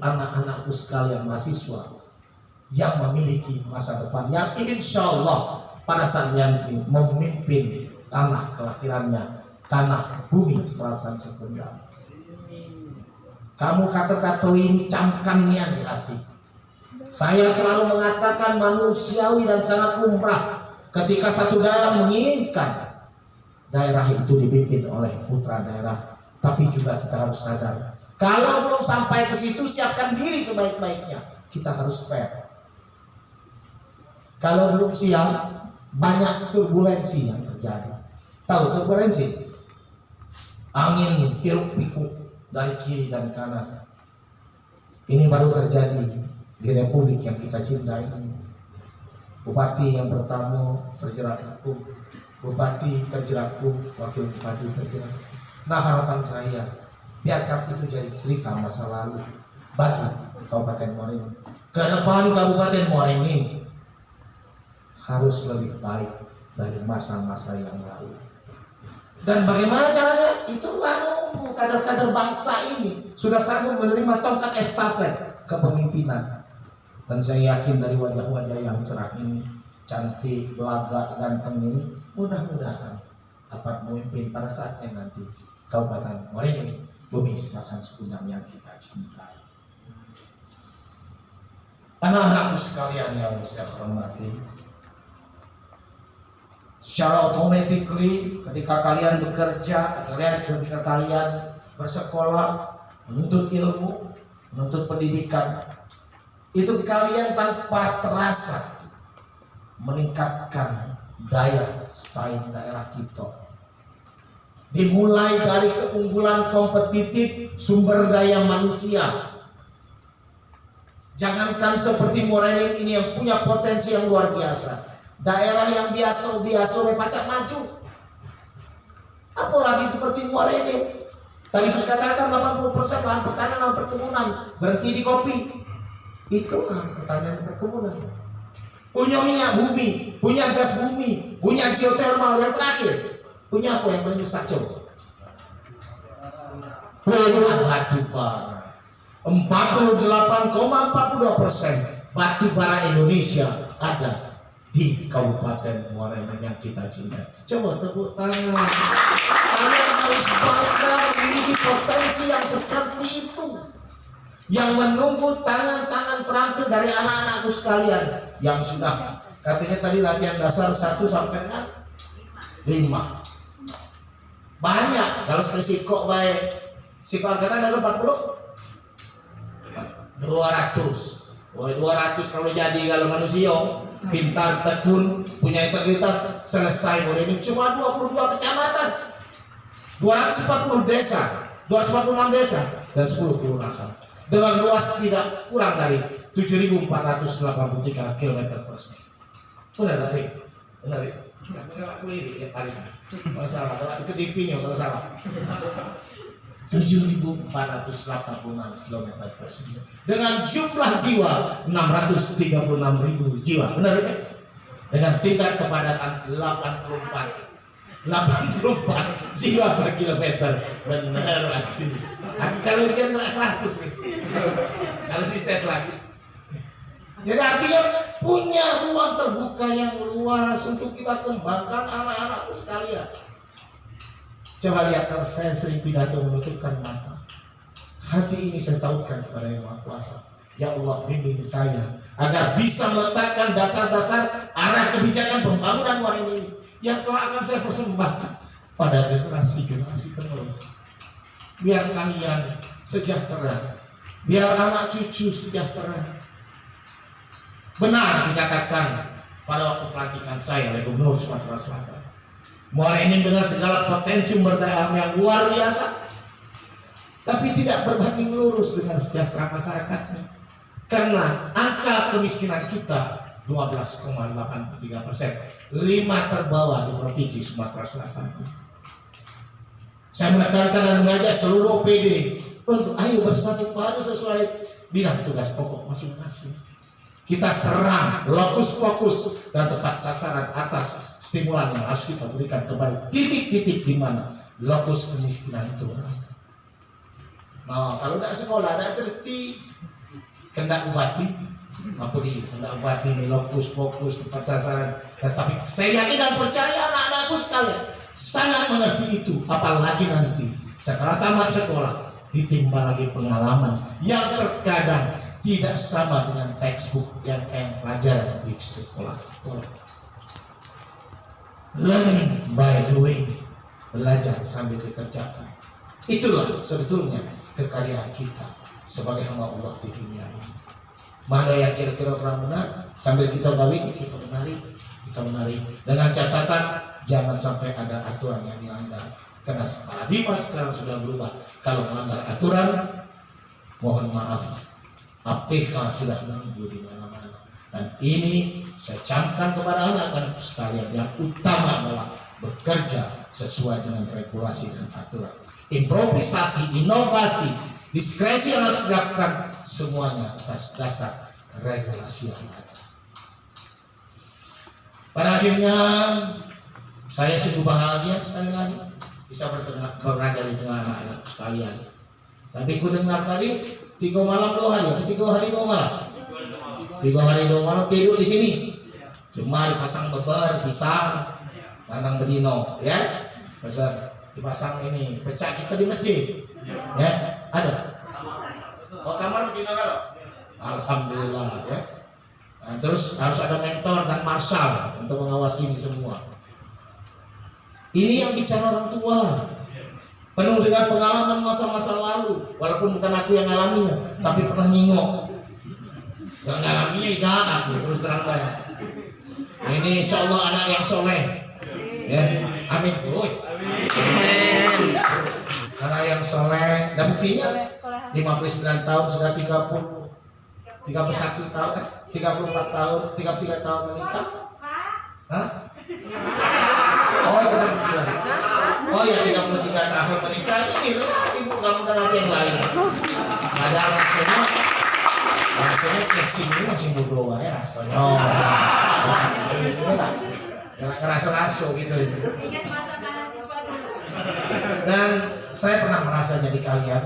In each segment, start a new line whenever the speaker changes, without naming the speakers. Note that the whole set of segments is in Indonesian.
anak-anakku sekalian mahasiswa yang memiliki masa depan yang insya Allah pada saat nanti memimpin tanah kelahirannya, tanah bumi Selatan Sekundang. Kamu kata-katain, camkannya di hati. Saya selalu mengatakan manusiawi dan sangat lumrah ketika satu daerah menginginkan daerah itu dipimpin oleh putra daerah. Tapi juga kita harus sadar, kalau belum sampai ke situ, siapkan diri sebaik-baiknya. Kita harus fair. Kalau belum siap, banyak turbulensi yang terjadi. Tahu turbulensi? Angin hiruk pikuk dari kiri dan kanan. Ini baru terjadi di republik yang kita cintai ini. Bupati yang pertama terjerat hukum, bupati terjerat hukum, wakil bupati terjerat. Nah, harapan saya, biarkan itu jadi cerita masa lalu bagi Kabupaten Muara Enim. Ke depan Kabupaten Muara Enim harus lebih baik dari masa-masa yang lalu. Dan bagaimana caranya? Itulah nunggu kader-kader bangsa ini sudah sanggup menerima tongkat estafet kepemimpinan. Dan saya yakin dari wajah-wajah yang cerah ini, cantik, belaga, ganteng ini, mudah-mudahan dapat memimpin pada saatnya nanti Kabupaten Muara Enim, bumi Selatan Sekundang yang kita cintai. Anak-anakku sekalian yang saya hormati, secara automatically ketika kalian bekerja, ketika kalian bersekolah, menuntut ilmu, menuntut pendidikan, itu kalian tanpa terasa meningkatkan daya saing daerah kita. Dimulai dari keunggulan kompetitif sumber daya manusia. Jangankan seperti Muara Enim ini yang punya potensi yang luar biasa. Daerah yang biasa-biasa pacak maju. Apalagi seperti Muara Enim. Tadi harus katakan 80% lahan pertanian dan perkebunan berhenti di kopi. Itulah pertanian perkebunan. Punya minyak bumi, punya gas bumi, punya geothermal yang terakhir. Punya apa yang paling besar coba? Punya batu bara. 48,42% batu bara Indonesia ada di Kabupaten Muara Enim yang kita cintai. Coba tepuk tangan. Kalian harus bangga memiliki potensi yang seperti itu, yang menunggu tangan-tangan terampil dari anak-anakku sekalian yang sudah katanya tadi latihan dasar 1 sampai 5. Banyak. Kalau sekali sikok baik, sikok angkatan ada 40, 200. Oh, 200 kalau jadi, kalau manusia pintar, tekun, punya integritas, selesai. Ini cuma 22 kecamatan, 240 desa, 246 desa, dan 10 kelurahan dengan luas tidak kurang dari 7.483 km². Benar dari? Benar ya? Enggak aku lirik ya kali ini. Masalah, kalau ikut IP-nya kalau salah. 7.486 km² dengan jumlah jiwa 636.000 jiwa. Benar ya? Dengan tingkat kepadatan 84 jiwa per kilometer. Benar pasti. Kalau dia nggak 100 nih. Kalau dites lagi. Jadi artinya punya ruang terbuka yang luas untuk kita kembangkan anak-anakku sekalian. Coba lihat, kalau saya sering pidato menutupkan mata, hati ini saya tautkan kepada Yang Maha Kuasa. Ya Allah, bimbing saya agar bisa meletakkan dasar-dasar arah kebijakan pembangunan Muara Enim yang telah akan saya persembahkan pada generasi-generasi penerus. Biar kalian sejahtera, biar anak cucu sejahtera. Benar dikatakan pada waktu pelantikan saya oleh Gubernur Sumatera Selatan, Muara Enim dengan segala potensi sumber daya alam yang luar biasa, tapi tidak berbanding lurus dengan sejahtera masyarakatnya. Karena angka kemiskinan kita 12,83%, 5 terbawah di Provinsi Sumatera Selatan. Saya menekankan dan mengajak seluruh OPD untuk ayo bersatu padu sesuai bidang tugas pokok masing-masing. Kita serang lokus fokus dan tepat sasaran atas stimulan yang harus kita berikan kepada titik-titik di mana lokus kemiskinan itu berada. Nah, kalau tidak sekolah, tidak terti, kendak bupati, apa di kendak bupati ini fokus tepat sasaran. Tetapi saya yakin dan percaya anak-anakku sekalian sangat mengerti itu, apalagi nanti setelah tamat sekolah ditimpa lagi pengalaman yang terkadang tidak sama dengan textbook yang kalian pelajaran di sekolah. Learning by doing, belajar sambil dikerjakan. Itulah sebetulnya kekayaan kita sebagai hamba Allah di dunia ini. Mana yang kira-kira kurang benar, sambil kita balik, kita menarik dengan catatan jangan sampai ada aturan yang dilanggar. Karena paradigma sekarang sudah berubah. Kalau melanggar aturan, mohon maaf, APK sudah menunggu di mana-mana. Dan ini saya camkan kepada anak-anak sekalian, yang utama adalah bekerja sesuai dengan regulasi dan aturan. Improvisasi, inovasi, diskresi yang harus dilakukan semuanya atas dasar regulasi yang ada. Pada akhirnya saya sungguh bahagia sekali lagi bisa berada di tengah anak-anak sekalian. Tapi ku dengar tadi 3 malam 2 hari, 3 hari 2 malam. 3 hari 2 malam tidur di sini. Cuma dipasang beber, pisang, lanang bedino, ya. Besar dipasang ini, pecah kita di masjid. Ya, ada. Oh, kamar bedino kalau? Alhamdulillah, ya. Nah, terus harus ada mentor dan marshal untuk mengawasi ini semua. Ini yang bicara orang tua, penuh dengan pengalaman masa-masa lalu. Walaupun bukan aku yang ngalaminya, tapi pernah nyingok. Yang ngalaminya tidak aku, terus terang banyak. Ini insya Allah anak yang soleh, ya. Amin. Anak yang soleh. Dan buktinya 59 tahun sudah 31 tahun, 34 tahun, 33 tahun menikah. Hah? Oh ya 33 tahun menikah. Ini ibu kamu dan nanti yang lain. Padahal rasanya casing ini masih muda ya rasanya. Oh, ngerasa-rasa gitu.
Ingat masa mahasiswa dulu.
Dan saya pernah merasa jadi kalian.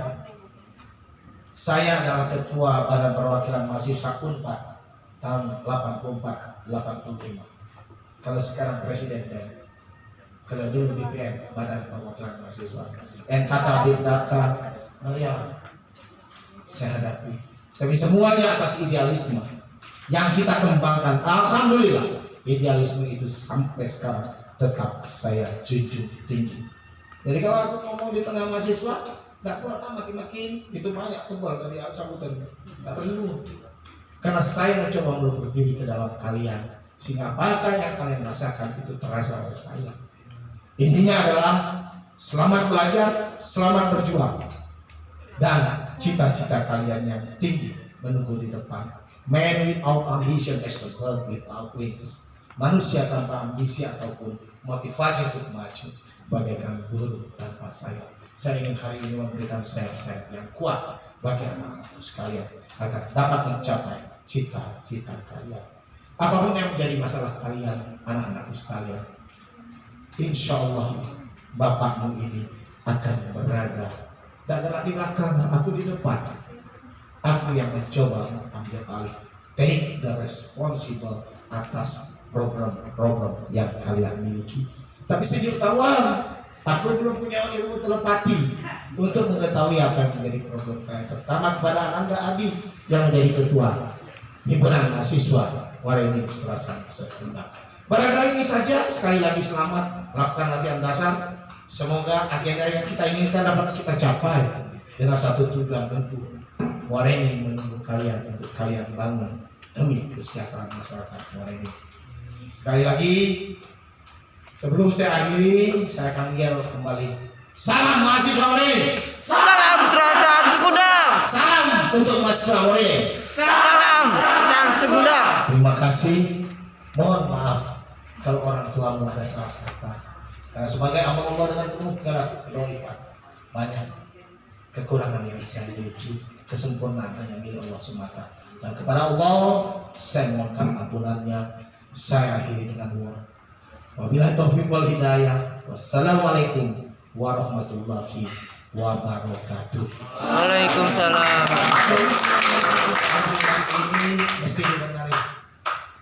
Saya adalah ketua Badan Perwakilan Mahasiswa Unpad tahun 84-85. Kalau sekarang presiden dan kalau dulu BPM Badan Perwakilan Mahasiswa, NKK, BPK, ya saya hadapi. Tapi semuanya atas idealisme yang kita kembangkan. Alhamdulillah, idealisme itu sampai sekarang tetap saya junjung tinggi. Jadi kalau aku ngomong di tengah mahasiswa, nggak kuat makin-makin itu banyak tebal dari sambutan, nggak perlu. Karena saya mencoba melebur diri ke dalam kalian, sehingga apa yang kalian rasakan itu terasa oleh saya. Intinya adalah selamat belajar, selamat berjuang, dan cita-cita kalian yang tinggi menunggu di depan. Man without ambition is a bird without wings. Manusia tanpa ambisi ataupun motivasi untuk maju bagaikan burung tanpa sayap. Saya ingin hari ini memberikan sayap-sayap yang kuat bagi anak-anakku sekalian agar dapat mencapai cita-cita kalian. Apapun yang menjadi masalah kalian, anak-anakku sekalian, insya Allah bapakmu ini akan berada tidak di belakang, aku di depan. Aku yang mencoba mengambil alih, take the responsible atas program-program yang kalian miliki. Tapi sejauh tawar, aku belum punya ilmu telepati untuk mengetahui apa yang menjadi program kalian, terutama kepada Anda Adi yang menjadi ketua himpunan mahasiswa Waringin Selatan Sunda. Barangkali ini saja. Sekali lagi selamat melakukan latihan dasar. Semoga agenda yang kita inginkan dapat kita capai dengan satu tujuan tentu. Waringin menunggu kalian untuk kalian bangun demi kesejahteraan masyarakat Waringin. Sekali lagi, sebelum saya akhiri, saya akan yel kembali. Salam mahasiswa Waringin.
Salam Serasam Segudang.
Salam untuk mahasiswa Waringin.
Salam Serasam Segudang.
Terima kasih. Mohon maaf kalau orang tuamu ada salah kata. Karena sebagai hamba Allah dengan penuh kedoifan, banyak kekurangan yang saya miliki, kesempurnaan hanya milik Allah semata. Dan kepada Allah saya mohonkan ampunannya. Saya akhiri dengan doa. Wabillahi taufiq wal hidayah. Wassalamualaikum warahmatullahi wabarakatuh.
Waalaikumsalam.
Ini mesti didengar